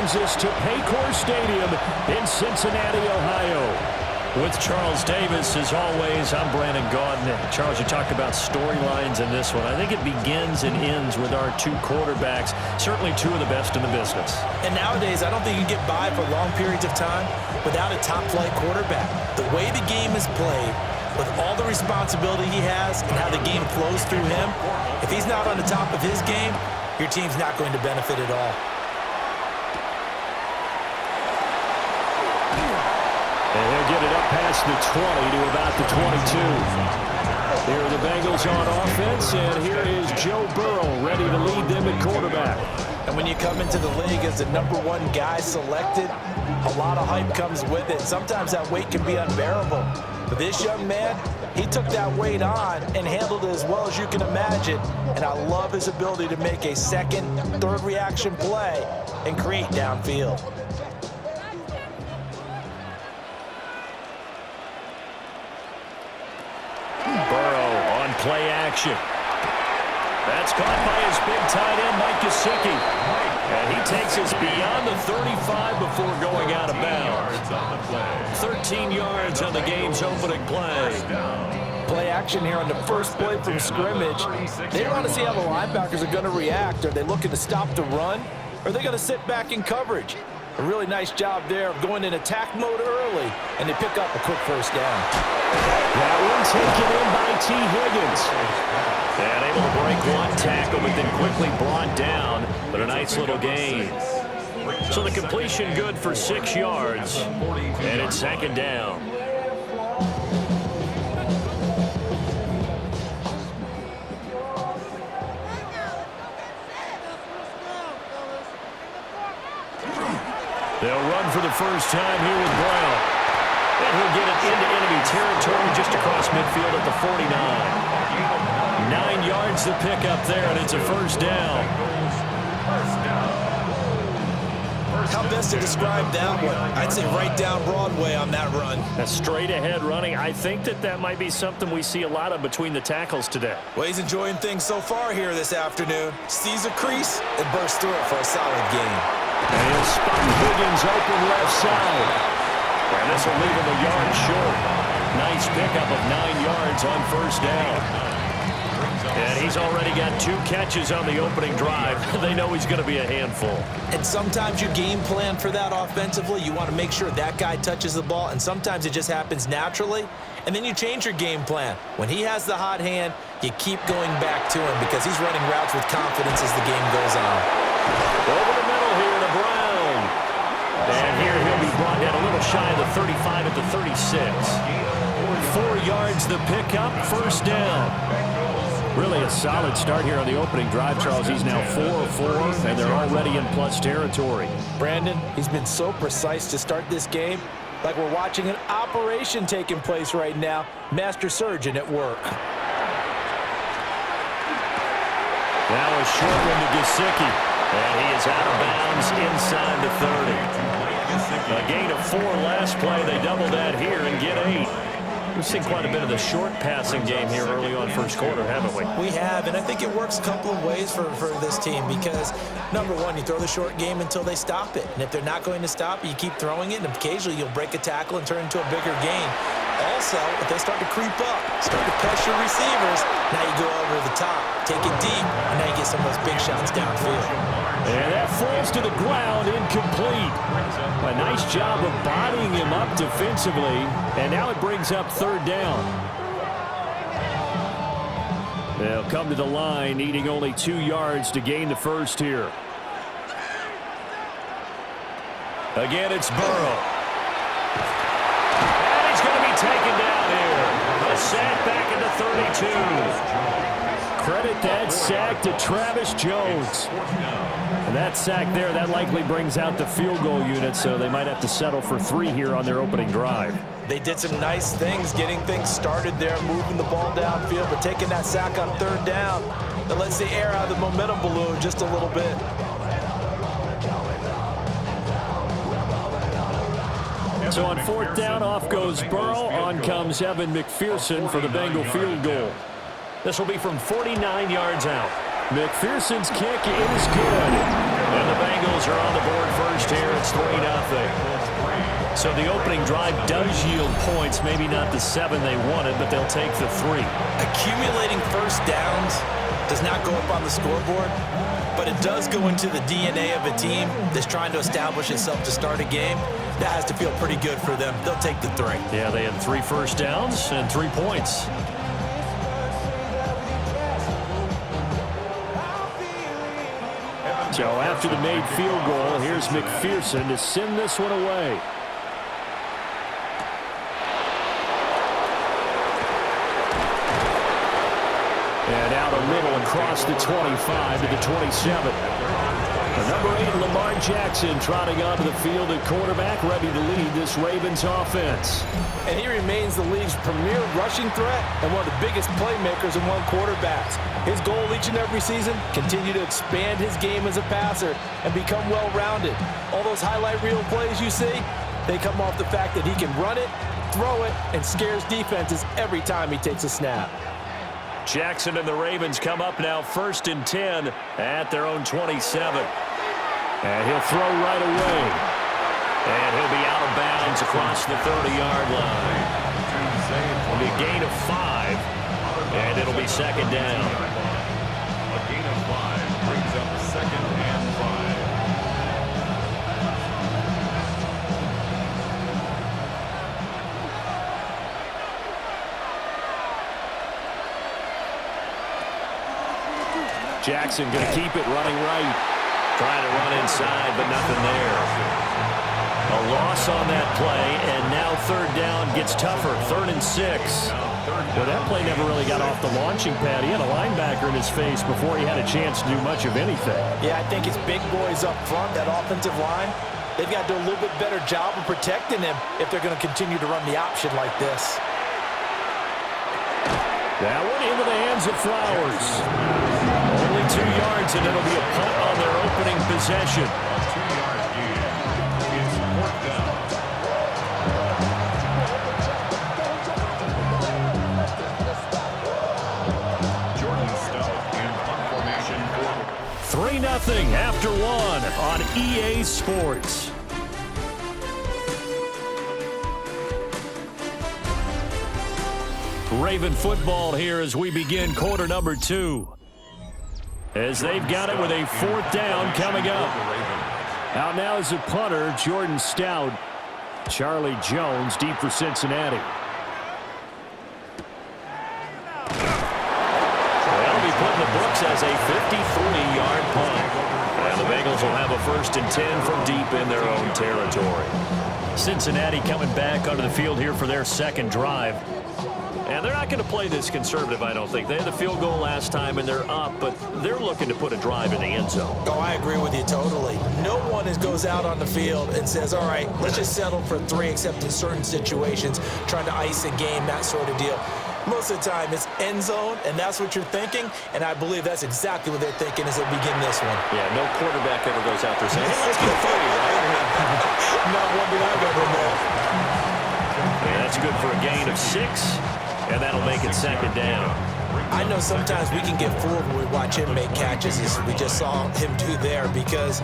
brings us to Paycor Stadium in Cincinnati, Ohio. With Charles Davis, as always, I'm Brandon Gaudin. Charles, you talked about storylines in this one. I think it begins and ends with our two quarterbacks, certainly two of the best in the business. And nowadays, I don't think you can get by for long periods of time without a top-flight quarterback. The way the game is played, with all the responsibility he has and how the game flows through him, if he's not on the top of his game, your team's not going to benefit at all. And he'll get it up past the 20 to about the 22. Here are the Bengals on offense, and here is Joe Burrow ready to lead them at quarterback. And when you come into the league as the #1 guy selected, a lot of hype comes with it. Sometimes that weight can be unbearable. But this young man, he took that weight on and handled it as well as you can imagine. And I love his ability to make a second, third reaction play and create downfield. Play action. That's caught by his big tight end, Mike Gesicki. And he takes us beyond the 35 before going out of bounds. 13 yards on the game's opening play. Play action here on the first play from scrimmage. They want to see how the linebackers are going to react. Are they looking to stop the run? Or are they going to sit back in coverage? A really nice job there of going in attack mode early, and they pick up a quick first down. That one taken in by T. Higgins. And able to break one tackle, but then quickly brought down. But a nice little gain. So the completion good for 6 yards. And it's second down. They'll run for the first time here with Brown. And he'll get it into enemy territory just across midfield at the 49. 9 yards to pick up there, and it's a first down. How best to describe that one? I'd say right down Broadway on that run. A straight ahead running. I think that might be something we see a lot of between the tackles today. Well, he's enjoying things so far here this afternoon. Sees a crease and bursts through it for a solid gain. And he'll spot Higgins open left side. And this will leave him a yard short. Nice pickup of 9 yards on first down. And he's already got 2 catches on the opening drive. They know he's going to be a handful. And sometimes you game plan for that offensively. You want to make sure that guy touches the ball, and sometimes it just happens naturally. And then you change your game plan. When he has the hot hand, you keep going back to him because he's running routes with confidence as the game goes on. Over the middle here to Brown. And here he'll be brought down a little shy of the 35 at the 36. 4 yards the pickup, first down. Really a solid start here on the opening drive, Charles. He's now 4 of 4, and they're already in plus territory. Brandon, he's been so precise to start this game, like we're watching an operation taking place right now. Master surgeon at work. Now a short one to Gesicki, and he is out of bounds inside the 30. A gain of 4 last play. They double that here and get 8. We've seen quite a bit of the short passing game here early on first quarter, haven't we? We have, and I think it works a couple of ways for this team because, number one, you throw the short game until they stop it. And if they're not going to stop it, you keep throwing it, and occasionally you'll break a tackle and turn into a bigger gain. Also, if they start to creep up, start to pressure receivers, now you go over the top, take it deep, and now you get some of those big shots downfield. And that falls to the ground, incomplete. A nice job of bodying him up defensively, and now it brings up third down. They'll come to the line, needing only 2 yards to gain the first here. Again, it's Burrow. And he's going to be taken down here. A sack back into 32. Credit that sack to Travis Jones. And that sack there, that likely brings out the field goal unit, so they might have to settle for 3 here on their opening drive. They did some nice things, getting things started there, moving the ball downfield, but taking that sack on third down, that lets the air out of the momentum balloon just a little bit. So on fourth down, off goes Burrow. On comes Evan McPherson for the Bengal field goal. This will be from 49 yards out. McPherson's kick is good. And the Bengals are on the board first here. it's 3-0. So the opening drive does yield points, maybe not the 7 they wanted, but they'll take the 3. Accumulating first downs does not go up on the scoreboard, but it does go into the DNA of a team that's trying to establish itself to start a game. That has to feel pretty good for them. They'll take the 3. Yeah, they had 3 first downs and 3 points. So after the made field goal, here's McPherson to send this one away. And out a middle across the 25 to the 27. The number 8, Lamar Jackson, trotting onto the field at quarterback, ready to lead this Ravens offense. And he remains the league's premier rushing threat and one of the biggest playmakers among quarterbacks. His goal each and every season, continue to expand his game as a passer and become well-rounded. All those highlight reel plays you see, they come off the fact that he can run it, throw it, and scares defenses every time he takes a snap. Jackson and the Ravens come up now 1st and 10 at their own 27. And he'll throw right away. And he'll be out of bounds across the 30-yard line. It'll be a gain of 5, and it'll be 2nd down. A gain of 5 brings up 2nd and 5. Jackson going to keep it running right. Trying to run inside, but nothing there. A loss on that play, and now 3rd down gets tougher. 3rd and 6. Well, that play never really got off the launching pad. He had a linebacker in his face before he had a chance to do much of anything. Yeah, I think it's big boys up front, that offensive line. They've got to do a little bit better job of protecting him if they're going to continue to run the option like this. That one into the hands of Flowers. Only 2 yards, and it'll be a punt on their opening possession. A 2-yard gain. It's 4th down. Jordan Stout in punt formation. 3-0 after 1 on EA Sports. Raven football here as we begin quarter number 2. As they've got it with a 4th down coming up. Out now is a punter, Jordan Stout. Charlie Jones deep for Cincinnati. That'll be put in the books as a 53-yard punt. And the Bengals will have a 1st and 10 from deep in their own territory. Cincinnati coming back onto the field here for their 2nd drive. And they're not going to play this conservative, I don't think. They had the field goal last time, and they're up, but they're looking to put a drive in the end zone. Oh, I agree with you totally. No one goes out on the field and says, all right, let's just settle for 3, except in certain situations, trying to ice a game, that sort of deal. Most of the time, it's end zone, and that's what you're thinking, and I believe that's exactly what they're thinking as they begin this one. Yeah, no quarterback ever goes out there saying, hey, let's get 30, right? Not one that I've ever met. Yeah, that's good for a gain of 6. And that'll make it 2nd down. I know sometimes we can get fooled when we watch him make catches, as we just saw him do there, because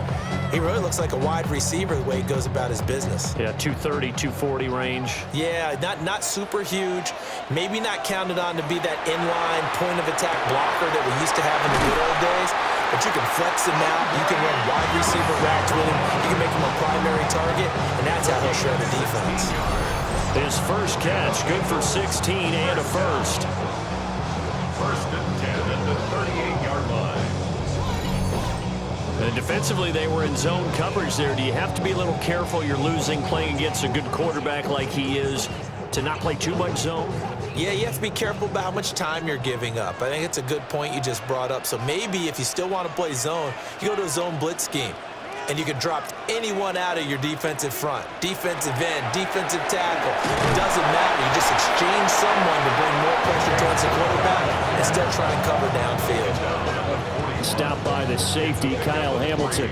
he really looks like a wide receiver the way he goes about his business. Yeah, 230, 240 range. Yeah, not super huge. Maybe not counted on to be that inline point-of-attack blocker that we used to have in the good old days, but you can flex him out. You can run wide receiver routes with him. You can make him a primary target, and that's how he'll shred the defense. His first catch, good for 16 and a 1st. 1st and 10 at the 38-yard line. And defensively, they were in zone coverage there. Do you have to be a little careful? You're losing, playing against a good quarterback like he is, to not play too much zone? Yeah, you have to be careful about how much time you're giving up. I think it's a good point you just brought up. So maybe if you still want to play zone, you go to a zone blitz scheme. And you can drop anyone out of your defensive front. Defensive end, defensive tackle. It doesn't matter. You just exchange someone to bring more pressure towards the quarterback and still try and cover downfield. Stopped by the safety, Kyle Hamilton.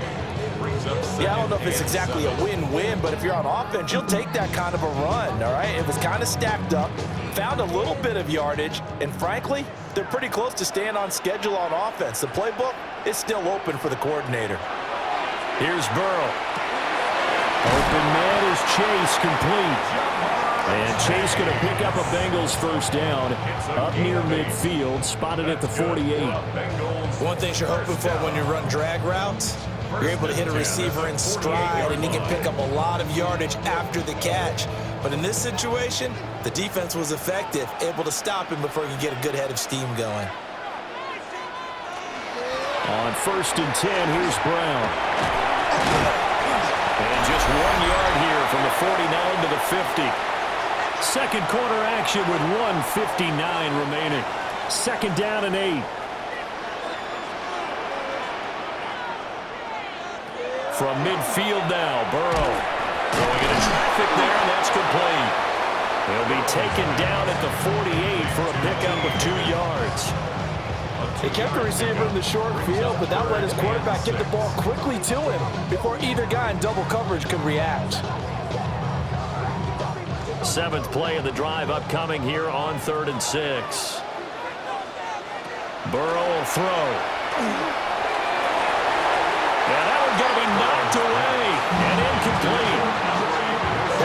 Yeah, I don't know if it's exactly a win-win, but if you're on offense, you'll take that kind of a run, all right? It was kind of stacked up, found a little bit of yardage, and frankly, they're pretty close to staying on schedule on offense. The playbook is still open for the coordinator. Here's Burrow. Chase complete. And Chase going to pick up a Bengals first down up near midfield, spotted at the 48. One thing you're hoping for when you run drag routes, you're able to hit a receiver in stride, and he can pick up a lot of yardage after the catch. But in this situation, the defense was effective, able to stop him before he could get a good head of steam going. On 1st and 10, here's Brown. And just 1 yard here from the 49 to the 50. Second quarter action with 1:59 remaining. 2nd down and 8. From midfield now, Burrow going into traffic there, and that's complete. He'll be taken down at the 48 for a pickup of 2 yards. He kept the receiver in the short field, but that let his quarterback get the ball quickly to him before either guy in double coverage could react. 7th play of the drive upcoming here on 3rd and 6. Burrow will throw. Yeah, that one's going to be knocked away and incomplete.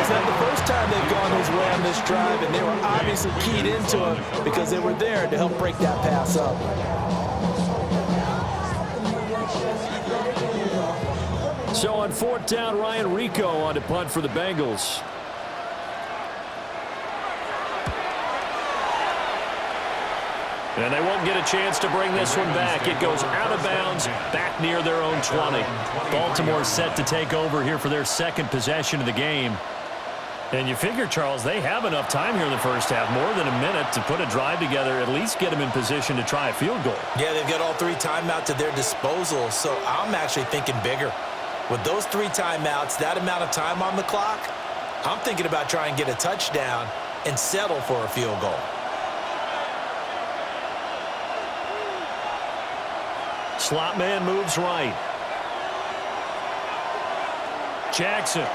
It's not the first time they've gone his way on this drive, and they were obviously keyed into him because they were there to help break that pass up. So on 4th down, Ryan Rico on to punt for the Bengals. And they won't get a chance to bring this one back. It goes out of bounds, back near their own 20. Baltimore set to take over here for their 2nd possession of the game. And you figure, Charles, they have enough time here in the first half, more than a minute, to put a drive together, at least get them in position to try a field goal. Yeah, they've got all 3 timeouts at their disposal, so I'm actually thinking bigger. With those 3 timeouts, that amount of time on the clock, I'm thinking about trying to get a touchdown and settle for a field goal. Slot man moves right. Jackson.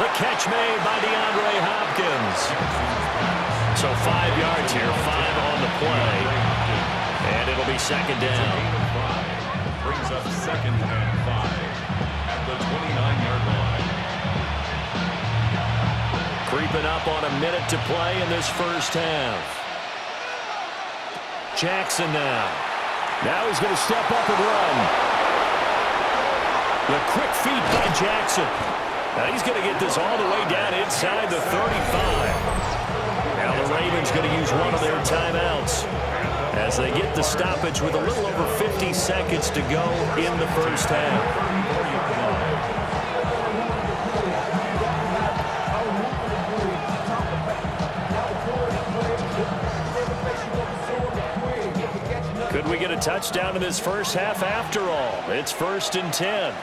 The catch made by DeAndre Hopkins. So 5 yards here, 5 on the play. And it'll be 2nd down. Brings up 2nd and 5 at the 29-yard line. Creeping up on a minute to play in this first half. Jackson now. Now he's going to step up and run. The quick feet by Jackson. Now he's going to get this all the way down inside the 35. Now the Ravens going to use one of their timeouts as they get the stoppage with a little over 50 seconds to go in the first half. Could we get a touchdown in this first half after all? It's 1st and 10.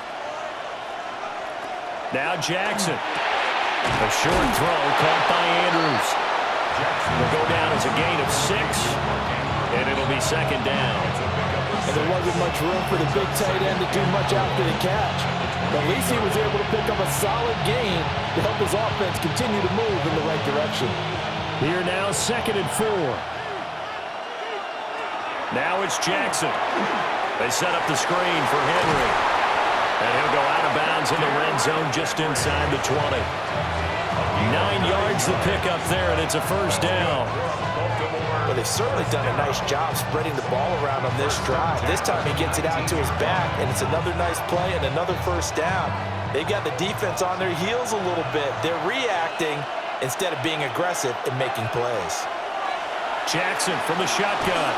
Now Jackson. A short throw caught by Andrews. Will go down as a gain of 6. And it'll be 2nd down. And there wasn't much room for the big tight end to do much after the catch. But at least he was able to pick up a solid gain to help his offense continue to move in the right direction. Here now, 2nd and 4. Now it's Jackson. They set up the screen for Henry. And he'll go out of bounds in the red zone just inside the 20. 9 yards the pickup there, and it's a first down. Well, they've certainly done a nice job spreading the ball around on this drive. This time he gets it out to his back, and it's another nice play and another first down. They've got the defense on their heels a little bit. They're reacting instead of being aggressive and making plays. Jackson from the shotgun.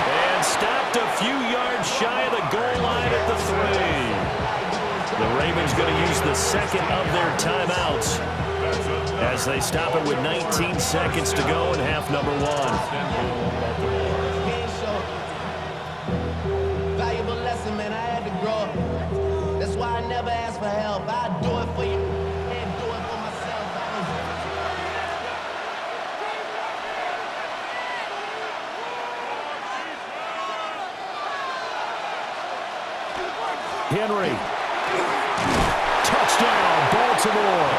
And stopped a few yards shy of the goal line at the 3. The Ravens going to use the second of their timeouts as they stop it with 19 seconds to go in half number 1. Valuable lesson, man. I had to grow up. That's why I never ask for help. I do it for you and do it for myself. Henry. Touchdown, Baltimore.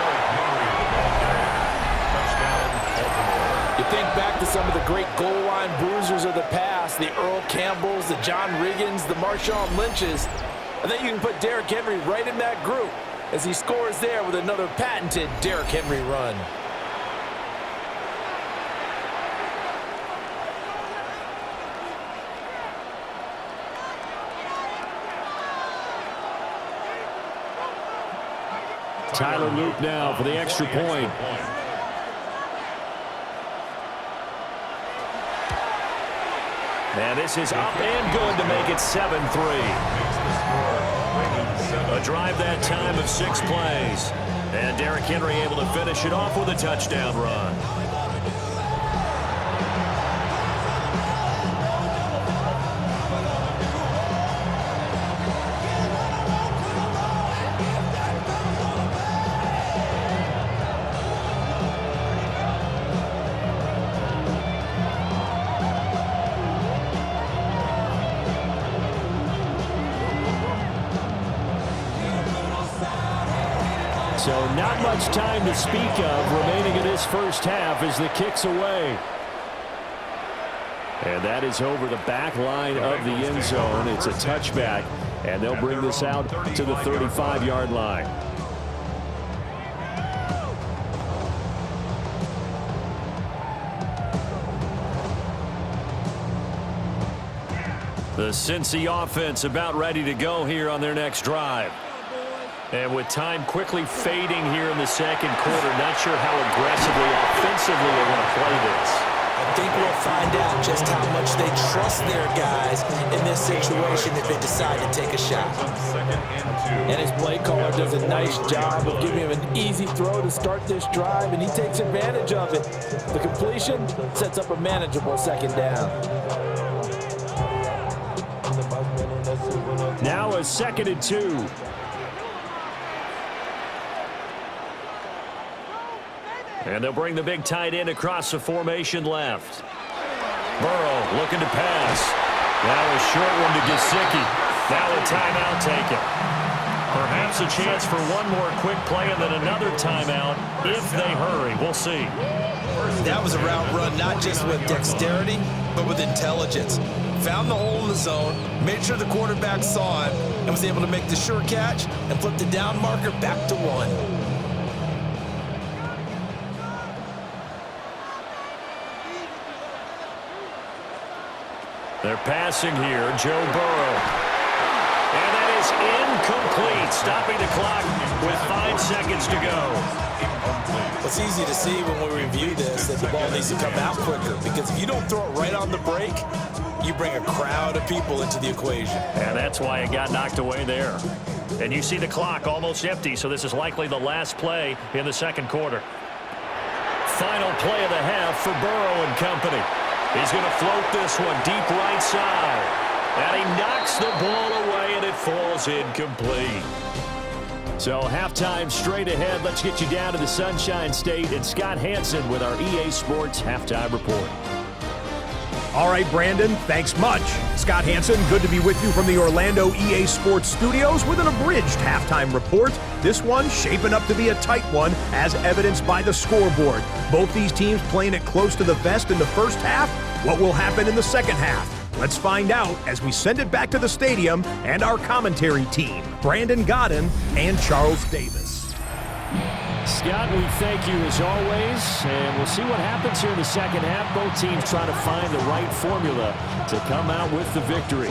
You think back to some of the great goal line bruisers of the past, the Earl Campbells, the John Riggins, the Marshawn Lynches. I think you can put Derrick Henry right in that group as he scores there with another patented Derrick Henry run. Tyler Luke now for the extra point. And this is up and good to make it 7-3. A drive that time of 6 plays. And Derrick Henry able to finish it off with a touchdown run. So not much time to speak of remaining in this first half as the kick's away. And that is over the back line of the end zone. It's a touchback, and they'll bring this out to the 35-yard line. The Cincy offense about ready to go here on their next drive. And with time quickly fading here in the second quarter, not sure how aggressively, offensively they want to play this. I think we'll find out just how much they trust their guys in this situation if they decide to take a shot. And his play caller does a nice job of giving him an easy throw to start this drive, and he takes advantage of it. The completion sets up a manageable second down. Now a 2nd and 2. And they'll bring the big tight end across the formation left. Burrow looking to pass. Now a short one to Gesicki. Now a timeout taken. Perhaps a chance for one more quick play and then another timeout if they hurry. We'll see. That was a route run not just with dexterity, but with intelligence. Found the hole in the zone, made sure the quarterback saw it, and was able to make the sure catch and flip the down marker back to 1. They're passing here, Joe Burrow. And that is incomplete, stopping the clock with 5 seconds to go. It's easy to see when we review this that the ball needs to come out quicker, because if you don't throw it right on the break, you bring a crowd of people into the equation. And that's why it got knocked away there. And you see the clock almost empty, so this is likely the last play in the second quarter. Final play of the half for Burrow and company. He's going to float this one deep right side. And he knocks the ball away, and it falls incomplete. So halftime straight ahead. Let's get you down to the Sunshine State and Scott Hansen with our EA Sports Halftime Report. All right, Brandon, thanks much. Scott Hansen, good to be with you from the Orlando EA Sports Studios with an abridged halftime report. This one shaping up to be a tight one, as evidenced by the scoreboard. Both these teams playing it close to the vest in the first half. What will happen in the second half? Let's find out as we send it back to the stadium and our commentary team, Brandon Godden and Charles Davis. Scott, we thank you as always, and we'll see what happens here in the second half. Both teams trying to find the right formula to come out with the victory.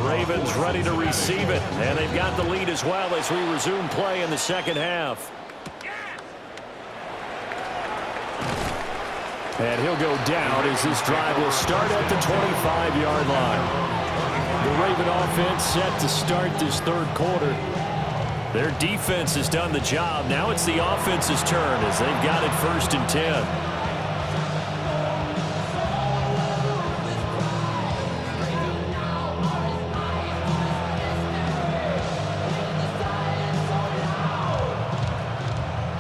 Ravens ready to receive it, and they've got the lead as well as we resume play in the second half. And he'll go down as this drive will start at the 25-yard line. The Raven offense set to start this third quarter. Their defense has done the job. Now it's the offense's turn as they've got it 1st and 10.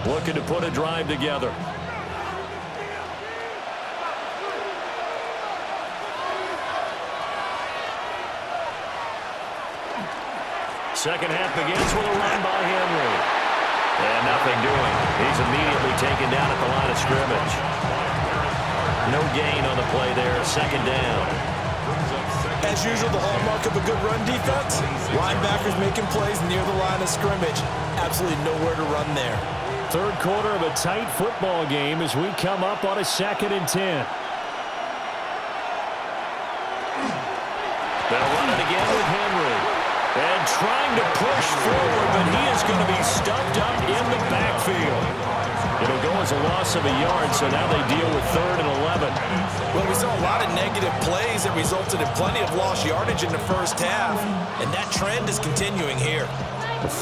Looking to put a drive together. second half begins with a run by Henry. And nothing doing. He's immediately taken down at the line of scrimmage. No gain on the play there. Second down. As usual, the hallmark of a good run defense, linebackers making plays near the line of scrimmage. Absolutely nowhere to run there. Third quarter of a tight football game as we come up on a 2nd and 10. They'll run it again with Henry. And trying to push forward, but he is going to be stuffed up in the backfield. It'll go as a loss of a yard, so now they deal with 3rd and 11. Well, we saw a lot of negative plays that resulted in plenty of lost yardage in the first half, and that trend is continuing here.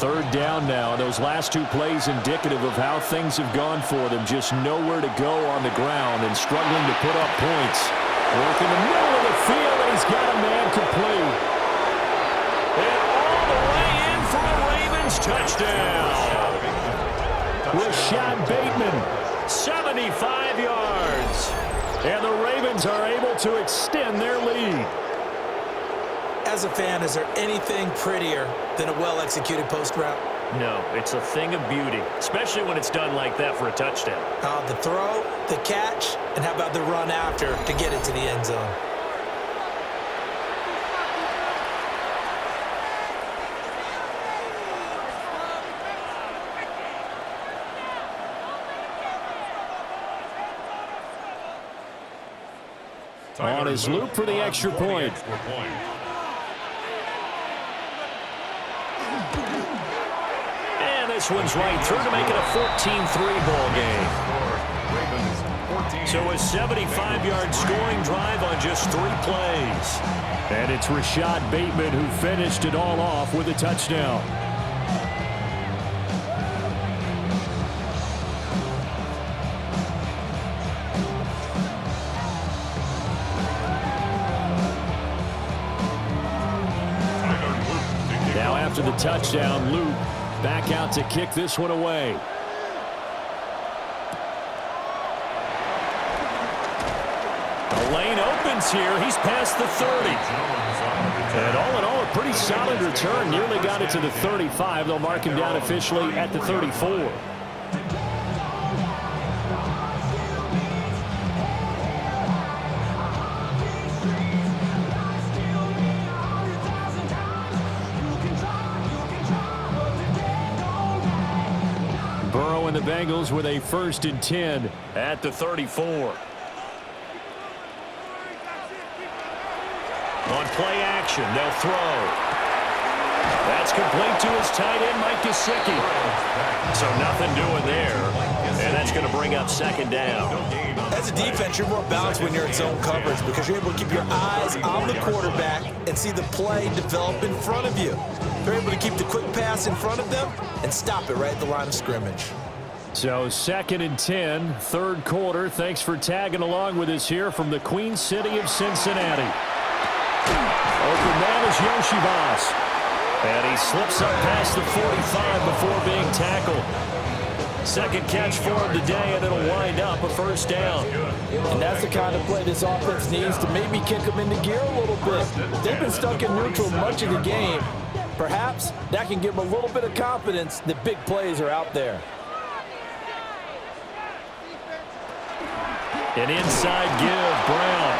3rd down now. Those last 2 plays indicative of how things have gone for them. Just nowhere to go on the ground and struggling to put up points. Work in the middle of the field, and he's got a man complete. And all the way in for a Ravens touchdown. Rashad Bateman, 75 yards. And the Ravens are able to extend their lead. As a fan, is there anything prettier than a well-executed post route? No, it's a thing of beauty, especially when it's done like that for a touchdown. The throw, the catch, and how about the run after to get it to the end zone? On his loop for the extra point. And this one's right through to make it a 14-3 ball game. So a 75-yard scoring drive on just 3 plays. And it's Rashad Bateman who finished it all off with a touchdown. After the touchdown, Luke back out to kick this one away. The lane opens here. He's past the 30. And all in all, a pretty solid return. Nearly got it to the 35. They'll mark him down officially at the 34. The Bengals with a 1st and 10 at the 34. On play action, they'll throw. That's complete to his tight end, Mike Gesicki. So nothing doing there. And that's going to bring up 2nd down. As a defense, you're more balanced when you're in zone coverage because you're able to keep your eyes on the quarterback and see the play develop in front of you. You're able to keep the quick pass in front of them and stop it right at the line of scrimmage. So 2nd and 10, 3rd quarter. Thanks for tagging along with us here from the Queen City of Cincinnati. Open man is Yoshivas. And he slips up past the 45 before being tackled. 2nd catch for him today, and it'll wind up a 1st down. And that's the kind of play this offense needs to maybe kick them into gear a little bit. They've been stuck in neutral much of the game. Perhaps that can give them a little bit of confidence that big plays are out there. An inside give, Brown.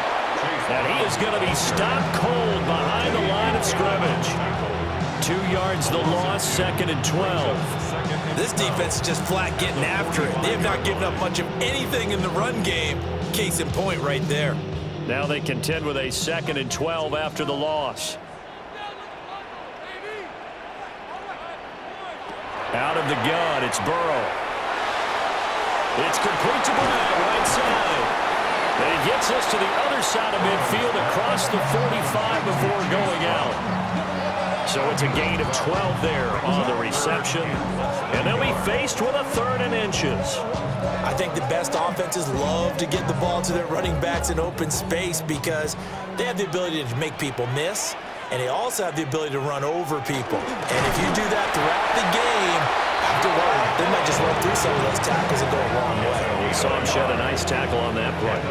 And he is going to be stopped cold behind the line of scrimmage. 2 yards the loss, 2nd and 12. This defense is just flat getting after it. They have not given up much of anything in the run game. Case in point right there. Now they contend with a 2nd and 12 after the loss. Out of the gun, it's Burrow. It's complete to Brown, right side. And he gets us to the other side of midfield across the 45 before going out. So it's a gain of 12 there on the reception. And they'll be faced with a 3rd and inches. I think the best offenses love to get the ball to their running backs in open space because they have the ability to make people miss, and they also have the ability to run over people. And if you do that throughout the game, after a while, they might just run through some of those tackles and go a long way. We saw him shed a nice tackle on that play.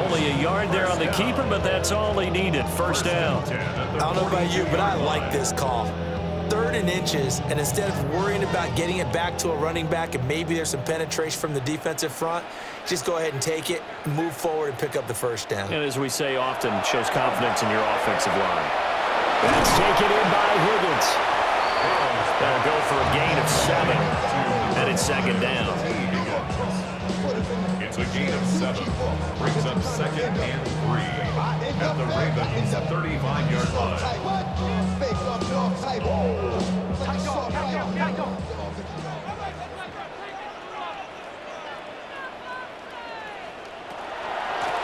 Only a yard there on the keeper, but that's all he needed. 1st down. I don't know about you, but I like this call. 3rd and inches, and instead of worrying about getting it back to a running back and maybe there's some penetration from the defensive front, just go ahead and take it, move forward, and pick up the first down. And as we say often, shows confidence in your offensive line. That's taken in by Higgins. That'll go for a gain of 7. And it's 2nd down. It's a gain of 7. Brings up 2nd and 3. At the Ravens' 35-yard line.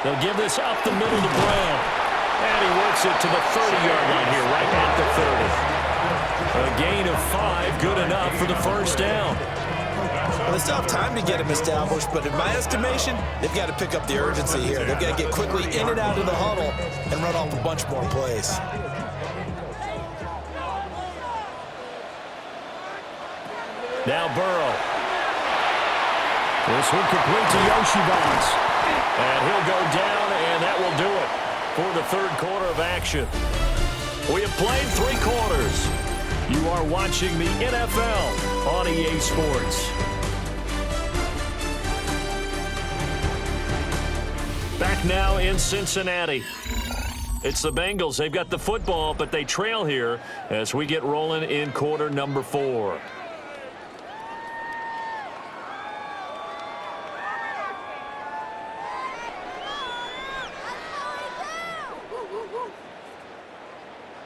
They'll give this up the middle to Brown. And he works it to the 30-yard line here, right at the 30. A gain of 5, good enough for the first down. Well, they still have time to get him established, but in my estimation, they've got to pick up the urgency here. They've got to get quickly in and out of the huddle and run off a bunch more plays. Now Burrow. This one complete to Yoshivas. And he'll go down, and that will do it for the 3rd quarter of action. We have played 3 quarters. You are watching the NFL on EA Sports. Back now in Cincinnati. It's the Bengals. They've got the football, but they trail here as we get rolling in quarter number 4.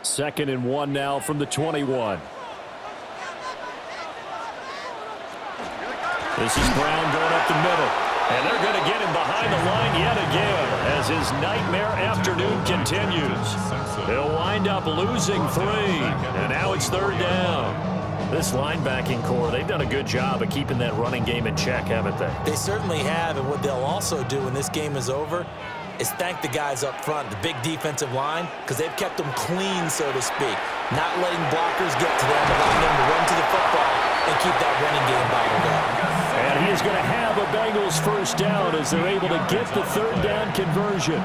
Second and 1 now from the 21. This is Brown going up the middle. And they're going to get him behind the line yet again as his nightmare afternoon continues. He'll wind up losing 3. And now it's 3rd down. This linebacking core, they've done a good job of keeping that running game in check, haven't they? They certainly have, and what they'll also do when this game is over is thank the guys up front, the big defensive line, because they've kept them clean, so to speak, not letting blockers get to them, allowing them to run to the football and keep that running game bottled up. And he is going to have a Bengals first down as they're able to get the 3rd down conversion.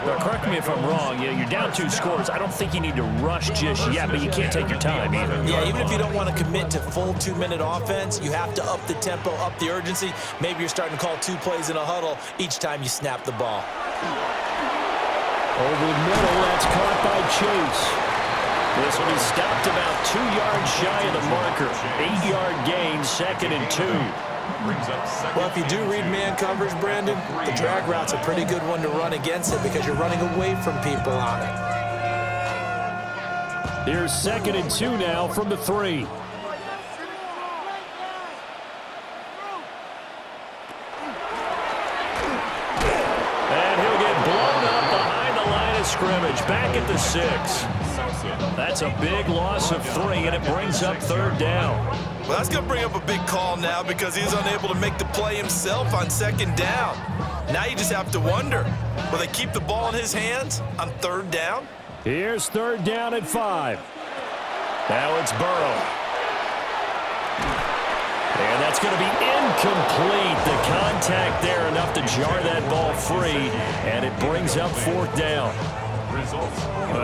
Now, correct me if I'm wrong. You're down 2 scores. I don't think you need to rush just yet, but you can't take your time either. Yeah, even if you don't want to commit to full 2-minute offense, you have to up the tempo, up the urgency. Maybe you're starting to call 2 plays in a huddle each time you snap the ball. Over the middle, that's caught by Chase. This one is stopped about 2 yards shy of the marker. 8-yard gain, 2nd and 2. Well, if you do read man coverage, Brandon, the drag route's a pretty good one to run against it because you're running away from people on it. Here's 2nd and 2 now from the 3. And he'll get blown up behind the line of scrimmage, back at the 6. That's a big loss of 3, and it brings up 3rd down. Well, that's going to bring up a big call now because he's unable to make the play himself on 2nd down. Now you just have to wonder, will they keep the ball in his hands on 3rd down? Here's 3rd down at 5. Now it's Burrow. And that's going to be incomplete. The contact there enough to jar that ball free, and it brings up 4th down.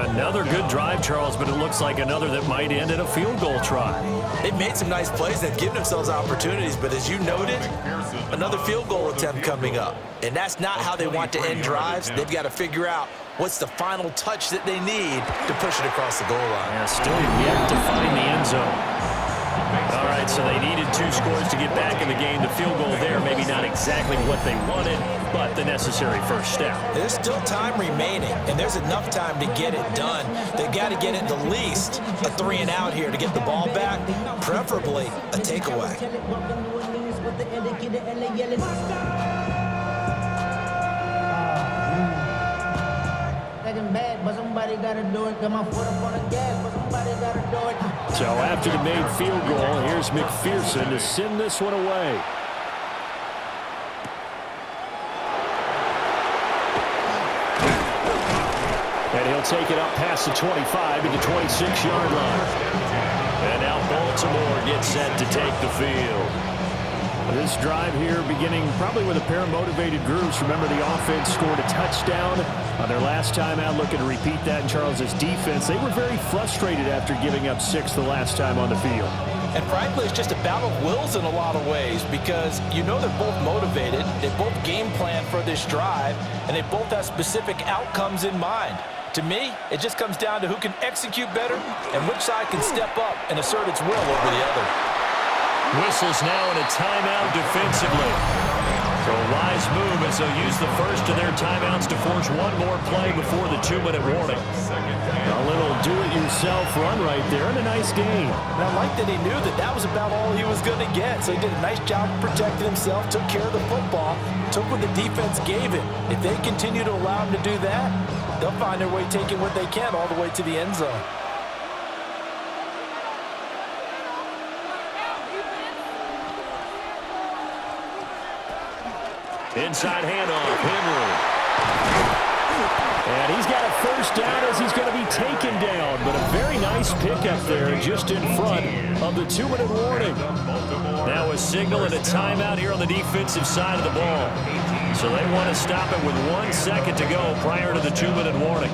Another good drive, Charles, but it looks like another that might end in a field goal try. They've made some nice plays. They've given themselves opportunities, but as you noted, another field goal attempt coming up. And that's not how they want to end drives. They've got to figure out what's the final touch that they need to push it across the goal line. Yeah, still yet to find the end zone. All right, so they needed 2 scores to get back in the game. The field goal there, maybe not exactly what they wanted, but the necessary first step. There's still time remaining, and there's enough time to get it done. They've got to get it at least a 3 and out here to get the ball back, preferably a takeaway. So after the made field goal, here's McPherson to send this one away. And he'll take it up past the 25 to the 26-yard line. And now Baltimore gets set to take the field. This drive here beginning probably with a pair of motivated groups. Remember, the offense scored a touchdown On their last time out, looking to repeat that in Charles's defense, they were very frustrated after giving up 6 the last time on the field. And frankly, it's just a battle of wills in a lot of ways because you know they're both motivated, they both game plan for this drive, and they both have specific outcomes in mind. To me, it just comes down to who can execute better and which side can step up and assert its will over the other. Whistles now in a timeout defensively. So a wise move as they'll use the first of their timeouts to force one more play before the 2-minute warning. A little do-it-yourself run right there and a nice game. And I like that he knew that that was about all he was going to get. So he did a nice job of protecting himself, took care of the football, took what the defense gave him. If they continue to allow him to do that, they'll find their way taking what they can all the way to the end zone. Inside handoff, Henry. And he's got a first down as he's going to be taken down. But a very nice pickup there just in front of the 2-minute warning. Now a signal and a timeout here on the defensive side of the ball. So they want to stop it with 1 second to go prior to the 2-minute warning.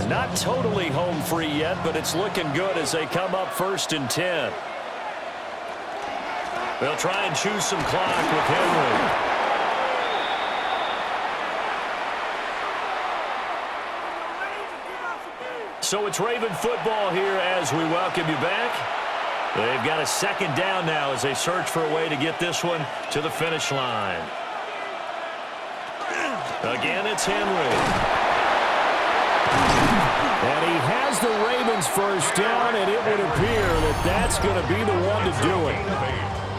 Not totally home free yet, but it's looking good as they come up 1st and 10. They'll try and choose some clock with Henry. So it's Raven football here as we welcome you back. They've got a 2nd down now as they search for a way to get this one to the finish line. Again, it's Henry. And he has the Ravens first down, and it would appear that that's going to be the one to do it.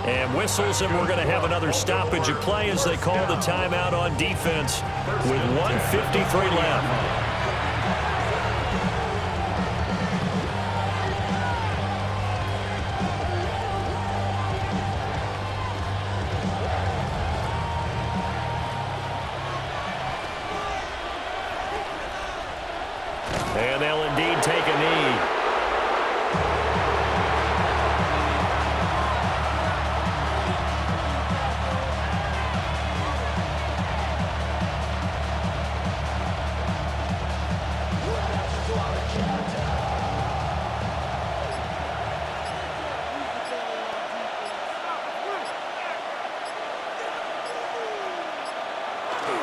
And whistles, and we're going to have another stoppage of play as they call the timeout on defense with 1:53 left. And they'll indeed take a knee.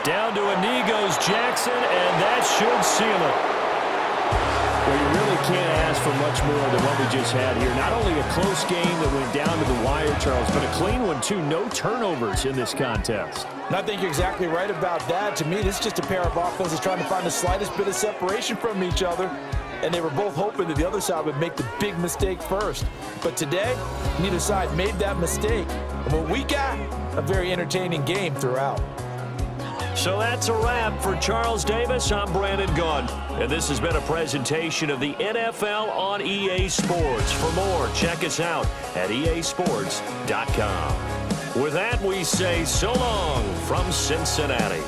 Down to a knee goes Jackson, and that should seal it. Well, you really can't ask for much more than what we just had here. Not only a close game that went down to the wire, Charles, but a clean one, too. No turnovers in this contest. And I think you're exactly right about that. To me, this is just a pair of offenses trying to find the slightest bit of separation from each other. And they were both hoping that the other side would make the big mistake first. But today, neither side made that mistake. And what we got, a very entertaining game throughout. So that's a wrap for Charles Davis. I'm Brandon Gaudin, and this has been a presentation of the NFL on EA Sports. For more, check us out at easports.com. With that, we say so long from Cincinnati.